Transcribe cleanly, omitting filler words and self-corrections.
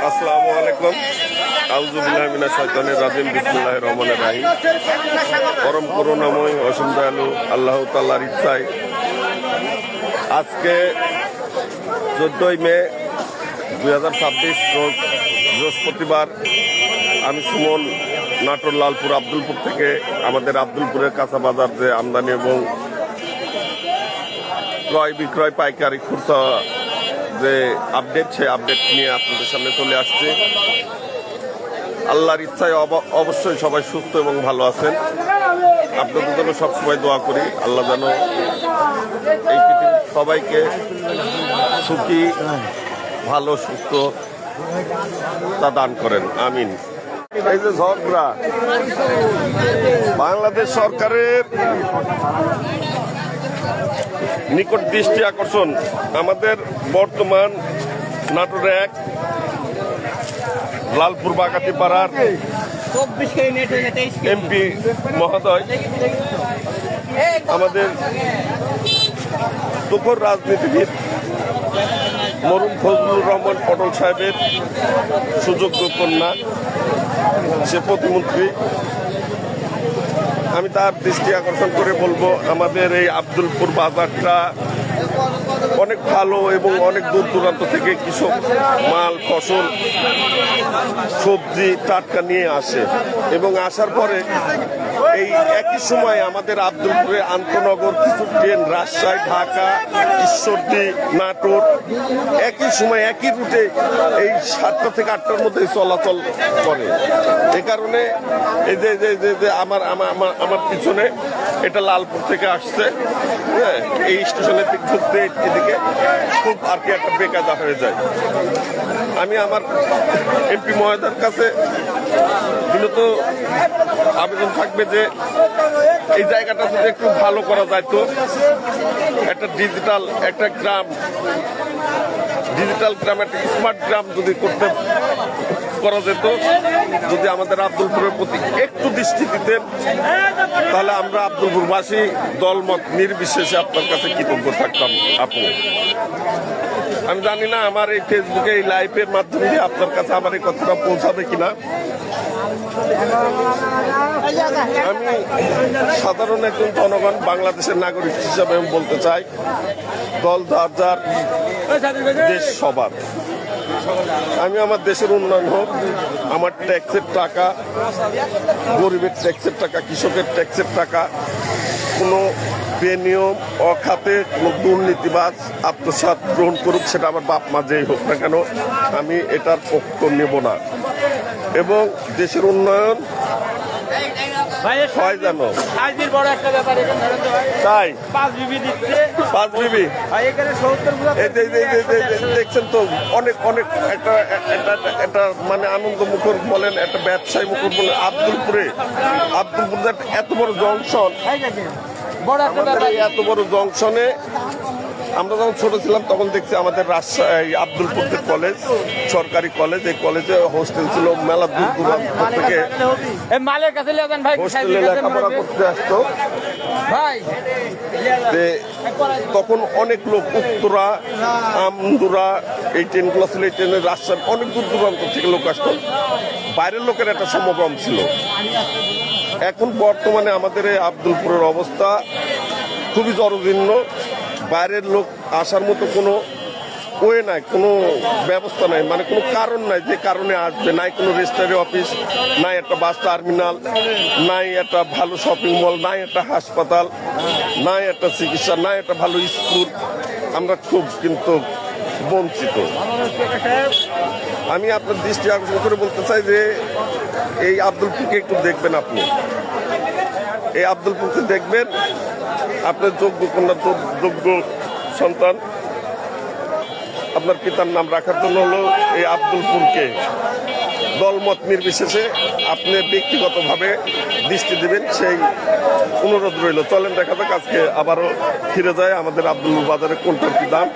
আসসালামু আলাইকুম। আউযু বিল্লাহি মিনাশ শাইতানির রাজিম। বিসমিল্লাহির রহমানির রহিম। পরম করুণাময় অসীম দয়ালু আল্লাহ তাআলার ইচ্ছায় আজকে 14 মে 2026 রোজ বৃহস্পতিবার আমি সুমন নাটোর লালপুর আব্দুলপুর থেকে আমাদের আব্দুলপুরের কাঁচা বাজার যে আমদানি এবং ক্রয় বিক্রয় পাইকারি খুচরা যে আপডেট, সেই আপডেট নিয়ে আপনাদের সামনে চলে আসছে। আল্লাহর ইচ্ছায় অবশ্যই সবাই সুস্থ এবং ভালো আছেন। আপনাদের জন্য সবসময় দোয়া করি আল্লাহ যেন এই পৃথিবীর সবাইকে সুখী, ভালো, সুস্থ তা দান করেন, আমিন। এই যে ঝগড়া বাংলাদেশ সরকারের নিকট দৃষ্টি আকর্ষণ, আমাদের বর্তমান নাটোর 1 লালপুর বাগাতি পাড়ার এমপি মহোদয় আমাদের তুখোর রাজনীতিবিদ মরুম ফজলুর রহমান পটল সাহেবের সুযোগ্য কন্যা, সে প্রতিমন্ত্রী। আমি তার দৃষ্টি আকর্ষণ করে বলবো, আমাদের এই আব্দুলপুর বাজারটা অনেক ভালো এবং অনেক দূর দূরান্ত থেকে কৃষক মাল, ফসল, সবজি টাটকা নিয়ে আসে এবং আসার পরে এই একই সময় আমাদের আব্দুলপুরে আন্তনগর কিছু ট্রেন রাজশাহী, ঢাকা, ঈশ্বরদী, নাটোর একই সময় একই রুটে এই 7টা থেকে 8টার মধ্যে চলাচল করে। এ কারণে এই যে আমার পিছনে এটা লালপুর থেকে আসছে, হ্যাঁ, এই স্টেশনের দিক ঢুকতে এদিকে খুব আর কি একটা বেকায়দা হয়ে যায়। আমি আমার এমপি মহোদয়ের কাছে বিনত আবেদন থাকবে যে এই জায়গাটা যদি একটু ভালো করা যায়, তো একটা ডিজিটাল একটা গ্রাম, একটা স্মার্ট গ্রাম যদি করা যেত, যদি আমাদের আব্দুলপুরের প্রতি একটু দৃষ্টি দিতেন, তাহলে আমরা আব্দুলপুরবাসী দলমত নির্বিশেষে আপনার কাছে কৃতজ্ঞ থাকতাম। আপু, আমি জানি না আমার এই ফেসবুকে এই লাইভের মাধ্যমে আপনার কাছে আমার এই কথাটা পৌঁছাবে কিনা। আমি সাধারণ একজন জনগণ, বাংলাদেশের নাগরিক হিসাবে আমি বলতে চাই, দল যার দেশ সবার। আমি আমার দেশের উন্নয়ন হোক, আমার ট্যাক্সের টাকা, গরিবের ট্যাক্সের টাকা, কৃষকের ট্যাক্সের টাকা কোনো বেনিয়ম, অখাতে কোনো দুর্নীতিবাজ আত্মসাৎ গ্রহণ করুক, সেটা আমার বাপ মা যেই হোক না কেন, আমি এটার পক্ষ নেব না। এবং দেশের উন্নয়ন হয় জানো, তাই 5 বিবি দেখছেন তো, অনেক একটা মানে আনন্দ মুখর বলেন, একটা ব্যবসায়ী মুখর বলেন। আব্দুলপুরে এত বড় জংশন, এত বড় জংশনে আমরা যখন ছোট ছিলাম তখন দেখছি আমাদের রাজশাহী আব্দুলপুর কলেজ, সরকারি কলেজ, এই কলেজে হোস্টেল ছিল, মেলা দূর দূরান্ত থেকে হোস্টেলে লেখাপড়া করতে আসতো। তখন অনেক লোক উত্তরা, আমদুরা, এই ট্রেনগুলো ছিল, এই ট্রেনের রাজশাহী অনেক দূর দূরান্ত থেকে লোক আসতো, বাইরের লোকের একটা সমাগম ছিল। এখন বর্তমানে আমাদের এই আব্দুলপুরের অবস্থা খুবই জরাজীর্ণ, বাইরের লোক আসার মতো কোনো ওয়ে নাই, কোনো ব্যবস্থা নাই, মানে কোনো কারণ নাই যে কারণে আসবে। নাই কোনো রেজিস্ট্রারি অফিস, নাই একটা বাস টার্মিনাল, নাই একটা ভালো শপিং মল, নাই একটা হাসপাতাল, নাই একটা চিকিৎসা, নাই একটা ভালো স্কুল। আমরা খুব কিন্তু বঞ্চিত। আমি আপনার দৃষ্টি আকর্ষণ করে বলতে চাই যে এই আব্দুলপুরকে একটু দেখবেন, আপনি এই আব্দুলপুরকে দেখবেন। আপনার যোগ্য কন্যা, যোগ্য সন্তান, আপনার পিতার নাম রাখার জন্য হলো এই আব্দুলপুরকে দলমত নির্বিশেষে আপনি ব্যক্তিগতভাবে দৃষ্টি দিবেন, সেই অনুরোধ রইল। চলেন দেখা যাক আজকে আবারও ফিরে যায় আমাদের আব্দুলপুর বাজারে কোনটার কি দাম।